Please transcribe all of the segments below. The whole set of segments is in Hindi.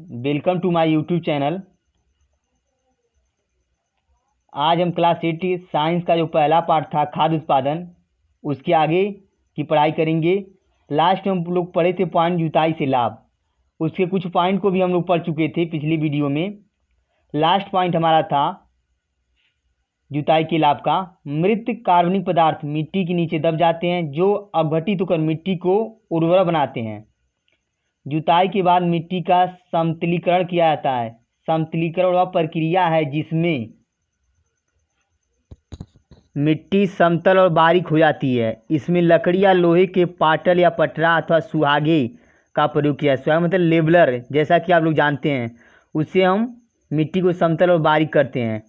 Welcome to my YouTube channel. आज हम क्लास 8 साइंस का जो पहला पार्ट था खाद्य उत्पादन, उसके आगे की पढ़ाई करेंगे। लास्ट में हम लोग पढ़े थे पॉइंट जुताई से लाभ, उसके कुछ पॉइंट को भी हम लोग पढ़ चुके थे पिछली वीडियो में। लास्ट पॉइंट हमारा था जुताई के लाभ का। मृत कार्बनिक पदार्थ मिट्टी के नीचे दब जाते हैं, जो अपघटित होकर मिट्टी को उर्वरा बनाते हैं। जुताई के बाद मिट्टी का समतलीकरण किया जाता है। समतलीकरण वह प्रक्रिया है जिसमें मिट्टी समतल और बारीक हो जाती है। इसमें लकड़ी या लोहे के पाटल या पटरा अथवा सुहागे का प्रयोग किया है। सुहागा मतलब लेबलर, जैसा कि आप लोग जानते हैं, उससे हम मिट्टी को समतल और बारीक करते हैं।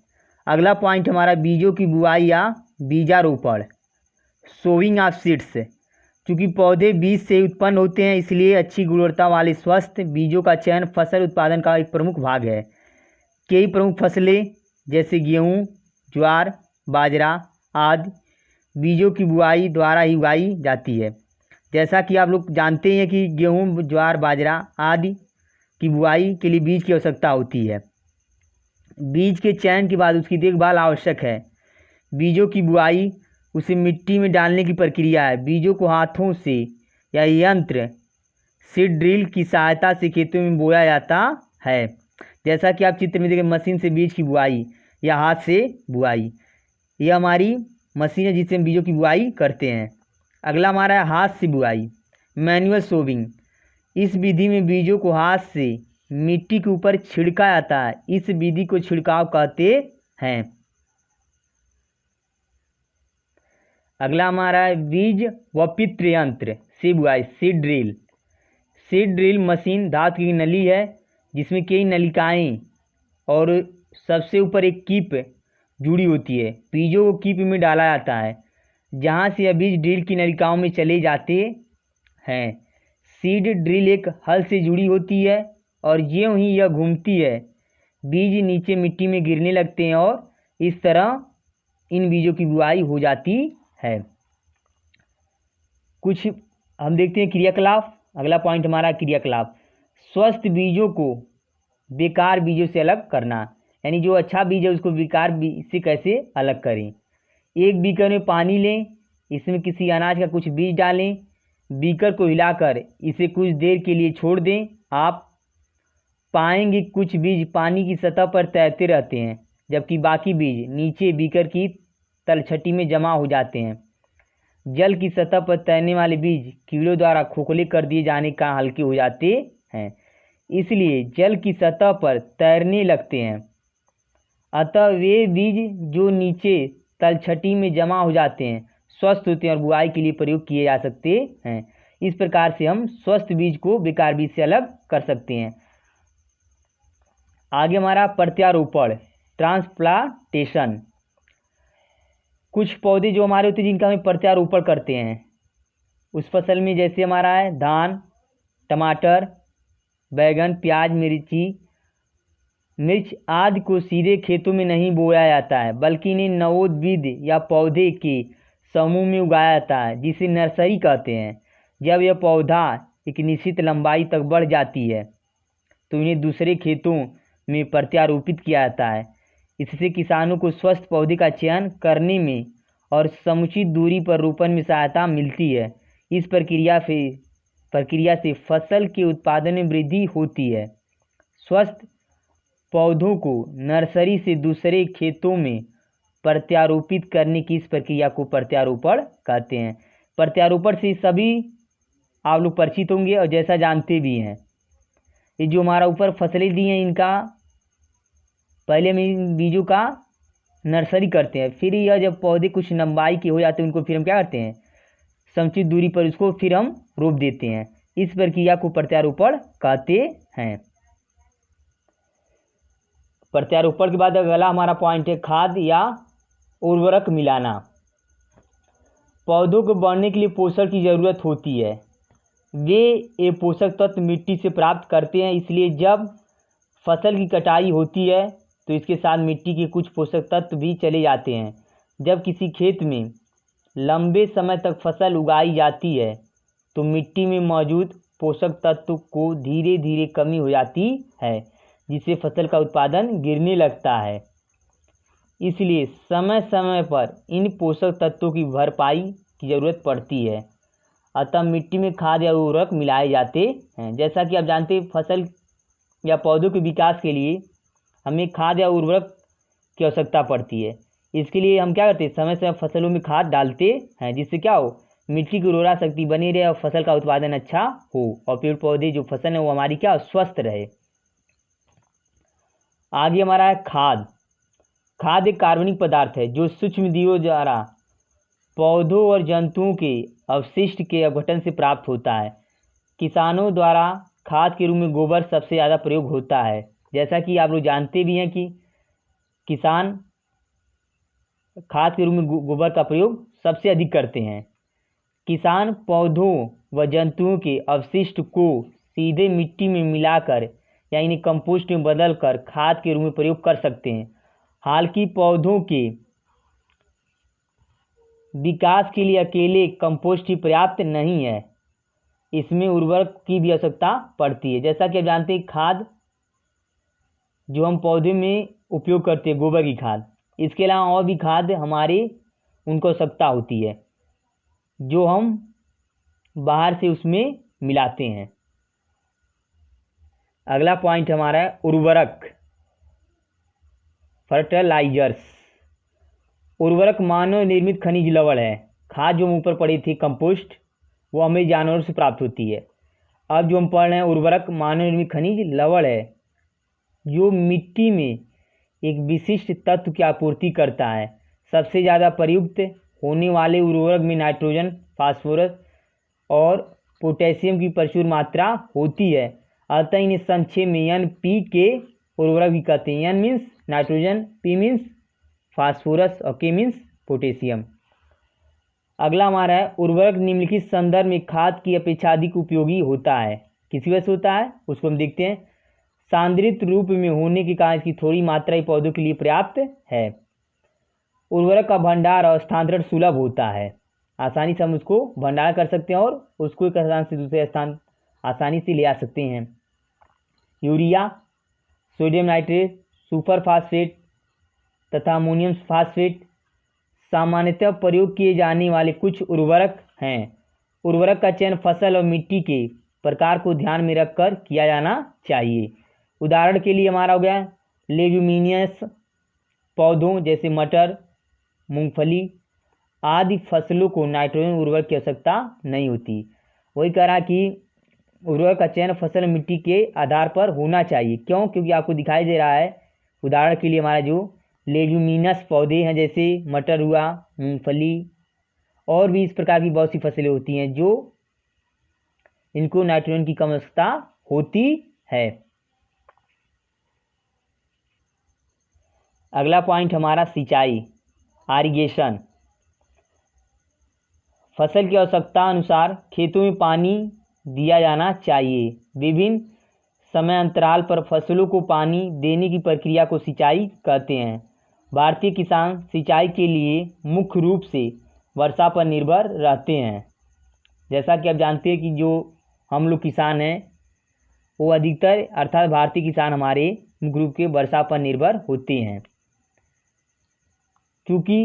अगला पॉइंट हमारा बीजों की बुआई या बीजारोपण, सोइंग ऑफ सीड्स। चूँकि पौधे बीज से उत्पन्न होते हैं, इसलिए अच्छी गुणवत्ता वाले स्वस्थ बीजों का चयन फसल उत्पादन का एक प्रमुख भाग है। कई प्रमुख फसलें जैसे गेहूँ, ज्वार, बाजरा आदि बीजों की बुआई द्वारा ही उगाई जाती है। जैसा कि आप लोग जानते हैं कि गेहूँ, ज्वार, बाजरा आदि की बुआई के लिए बीज की आवश्यकता होती है। बीज के चयन के बाद उसकी देखभाल आवश्यक है। बीजों की बुआई, उसे मिट्टी में डालने की प्रक्रिया है। बीजों को हाथों से या यंत्र सीड ड्रिल की सहायता से खेतों में बोया जाता है। जैसा कि आप चित्र में देखें, मशीन से बीज की बुआई या हाथ से बुआई, यह हमारी मशीन है जिससे हम बीजों की बुआई करते हैं। अगला हमारा है हाथ से बुआई, मैनुअल सोविंग। इस विधि में बीजों को हाथ से मिट्टी के ऊपर छिड़का जाता है। इस विधि को छिड़काव कहते हैं। अगला हमारा है बीज वपित्र यंत्र से बुआई, seed drill. Seed drill machine धातु की नली है जिसमें कई नलिकाएं और सबसे ऊपर एक कीप जुड़ी होती है। बीजों को कीप में डाला जाता है, जहां से यह बीज ड्रिल की नलिकाओं में चले जाते हैं। सीड ड्रिल एक हल से जुड़ी होती है और ज्यों ही यह घूमती है, बीज नीचे मिट्टी में गिरने लगते हैं और इस तरह इन बीजों की बुआई हो जाती है। कुछ हम देखते हैं क्रियाकलाप। अगला पॉइंट हमारा क्रियाकलाप, स्वस्थ बीजों को बेकार बीजों से अलग करना, यानी जो अच्छा बीज है उसको बेकार बीज से कैसे अलग करें। एक बीकर में पानी लें, इसमें किसी अनाज का कुछ बीज डालें, बीकर को हिलाकर इसे कुछ देर के लिए छोड़ दें। आप पाएंगे कुछ बीज पानी की सतह पर तैरते रहते हैं, जबकि बाकी बीज नीचे बीकर की तलछटी में जमा हो जाते हैं। जल की सतह पर तैरने वाले बीज कीड़ों द्वारा खोखले कर दिए जाने का हल्के हो जाते हैं, इसलिए जल की सतह पर तैरने लगते हैं। अतः वे बीज जो नीचे तलछटी में जमा हो जाते हैं स्वस्थ होते हैं और बुआई के लिए प्रयोग किए जा सकते हैं। इस प्रकार से हम स्वस्थ बीज को बेकार बीज से अलग कर सकते हैं। आगे हमारा प्रत्यारोपण, ट्रांसप्लांटेशन। कुछ पौधे जो हमारे होते हैं जिनका हम प्रत्यारोपण करते हैं उस फसल में, जैसे हमारा है धान, टमाटर, बैगन, प्याज, मिर्च आदि को सीधे खेतों में नहीं बोया जाता है, बल्कि इन्हें नवोद्भिद या पौधे के समूह में उगाया जाता है, जिसे नर्सरी कहते हैं। जब यह पौधा एक निश्चित लंबाई तक बढ़ जाती है तो इन्हें दूसरे खेतों में प्रत्यारोपित किया जाता है। इससे किसानों को स्वस्थ पौधे का चयन करने में और समुचित दूरी पर रोपण में सहायता मिलती है। इस प्रक्रिया से फसल के उत्पादन में वृद्धि होती है। स्वस्थ पौधों को नर्सरी से दूसरे खेतों में प्रत्यारोपित करने की इस प्रक्रिया को प्रत्यारोपण कहते हैं। प्रत्यारोपण से सभी आप लोग परिचित होंगे और जैसा जानते भी हैं। ये जो हमारा ऊपर फसलें दी हैं, इनका पहले हम इन बीजों का नर्सरी करते हैं, फिर यह जब पौधे कुछ लंबाई के हो जाते हैं उनको फिर हम क्या करते हैं, समुचित दूरी पर उसको फिर हम रोप देते हैं। इस प्रक्रिया को प्रत्यारोपण कहते हैं। प्रत्यारोपण के बाद अगला हमारा पॉइंट है खाद या उर्वरक मिलाना। पौधों को बढ़ने के लिए पोषण की ज़रूरत होती है। वे ये पोषक तत्व मिट्टी से प्राप्त करते हैं, इसलिए जब फसल की कटाई होती है तो इसके साथ मिट्टी के कुछ पोषक तत्व भी चले जाते हैं। जब किसी खेत में लंबे समय तक फसल उगाई जाती है तो मिट्टी में मौजूद पोषक तत्व को धीरे धीरे कमी हो जाती है, जिससे फसल का उत्पादन गिरने लगता है। इसलिए समय समय पर इन पोषक तत्वों की भरपाई की ज़रूरत पड़ती है। अतः मिट्टी में खाद या उर्वरक मिलाए जाते हैं। जैसा कि आप जानते हैं, फसल या पौधों के विकास के लिए हमें खाद या उर्वरक की आवश्यकता पड़ती है। इसके लिए हम क्या करते हैं, समय समय फसलों में खाद डालते हैं, जिससे क्या हो, मिट्टी की उर्वरा शक्ति बनी रहे और फसल का उत्पादन अच्छा हो और पेड़ पौधे जो फसल है वो हमारी क्या स्वस्थ रहे। आगे हमारा है खाद। खाद एक कार्बनिक पदार्थ है जो सूक्ष्म जीवों द्वारा पौधों और जंतुओं के अवशिष्ट के अपघटन से प्राप्त होता है। किसानों द्वारा खाद के रूप में गोबर सबसे ज़्यादा प्रयोग होता है। जैसा कि आप लोग जानते भी हैं कि किसान खाद के रूप में गोबर का प्रयोग सबसे अधिक करते हैं। किसान पौधों व जंतुओं के अवशिष्ट को सीधे मिट्टी में मिलाकर या इन्हें कंपोस्ट में बदलकर खाद के रूप में प्रयोग कर सकते हैं। हालांकि पौधों के विकास के लिए अकेले कंपोस्ट ही पर्याप्त नहीं है, इसमें उर्वरक की भी आवश्यकता पड़ती है। जैसा कि आप जानते हैं, खाद जो हम पौधे में उपयोग करते हैं, गोबर की खाद, इसके अलावा और भी खाद हमारे उनको आवश्यकता होती है जो हम बाहर से उसमें मिलाते हैं। अगला पॉइंट हमारा है उर्वरक, फर्टिलाइजर्स। उर्वरक मानव निर्मित खनिज लवण है। खाद जो हम ऊपर पढ़ी थी कंपोस्ट, वो हमें जानवरों से प्राप्त होती है। अब जो हम पढ़ रहे हैं उर्वरक मानव निर्मित खनिज लवण है जो मिट्टी में एक विशिष्ट तत्व की आपूर्ति करता है। सबसे ज़्यादा प्रयुक्त होने वाले उर्वरक में नाइट्रोजन, फास्फोरस और पोटेशियम की प्रचुर मात्रा होती है। अतः इन्हें संक्षेप में NPK उर्वरक भी कहते हैं। N means nitrogen, P means phosphorus और K मीन्स पोटेशियम। अगला हमारा है उर्वरक निम्नलिखित संदर्भ में खाद की अपेक्षा अधिक उपयोगी होता है। किसी वजह से होता है उसको हम देखते हैं। सांद्रित रूप में होने के कारण इसकी थोड़ी मात्रा ही पौधों के लिए पर्याप्त है। उर्वरक का भंडार और स्थानांतरण सुलभ होता है। आसानी से हम उसको भंडार कर सकते हैं और उसको एक स्थान से दूसरे स्थान आसानी से ले आ सकते हैं। Urea, sodium nitrate, super phosphate तथा अमोनियम फास्फेट सामान्यतः प्रयोग किए जाने वाले कुछ उर्वरक हैं। उर्वरक का चयन फसल और मिट्टी के प्रकार को ध्यान में रखकर किया जाना चाहिए। उदाहरण के लिए हमारा हो गया लेग्यूमिनियस पौधों जैसे मटर, मूंगफली आदि फसलों को नाइट्रोजन उर्वरक की आवश्यकता नहीं होती। वही कह रहा कि उर्वरक का चयन फसल मिट्टी के आधार पर होना चाहिए। क्यों? क्योंकि आपको दिखाई दे रहा है, उदाहरण के लिए हमारा जो लेग्यूमिनस पौधे हैं जैसे मटर हुआ, मूंगफली और भी इस प्रकार की बहुत सी फसलें होती हैं जो इनको नाइट्रोजन की कम आवश्यकता होती है। अगला पॉइंट हमारा सिंचाई, इरिगेशन। फसल की आवश्यकता अनुसार खेतों में पानी दिया जाना चाहिए। विभिन्न समय अंतराल पर फसलों को पानी देने की प्रक्रिया को सिंचाई कहते हैं। भारतीय किसान सिंचाई के लिए मुख्य रूप से वर्षा पर निर्भर रहते हैं। जैसा कि आप जानते हैं कि जो हम लोग किसान हैं वो अधिकतर अर्थात भारतीय किसान हमारे मुख्य रूप के वर्षा पर निर्भर होते हैं। क्योंकि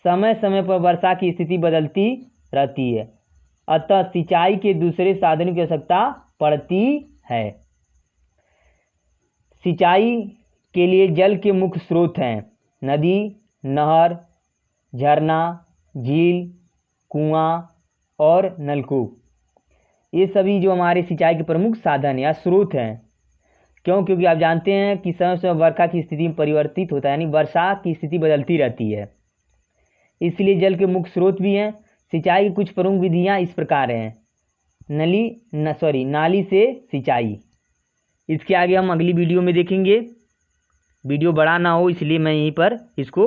समय समय पर वर्षा की स्थिति बदलती रहती है, अतः सिंचाई के दूसरे साधनों की आवश्यकता पड़ती है। सिंचाई के लिए जल के मुख्य स्रोत हैं नदी, नहर, झरना, झील, कुआं और नलकूप। ये सभी जो हमारे सिंचाई के प्रमुख साधन या स्रोत हैं। क्यों? क्योंकि आप जानते हैं कि समय समय वर्षा की स्थिति में परिवर्तित होता है, यानी वर्षा की स्थिति बदलती रहती है, इसलिए जल के मुख्य स्रोत भी हैं। सिंचाई की कुछ प्रमुख विधियां इस प्रकार हैं। नाली से सिंचाई। इसके आगे हम अगली वीडियो में देखेंगे। वीडियो बड़ा ना हो इसलिए मैं यहीं पर इसको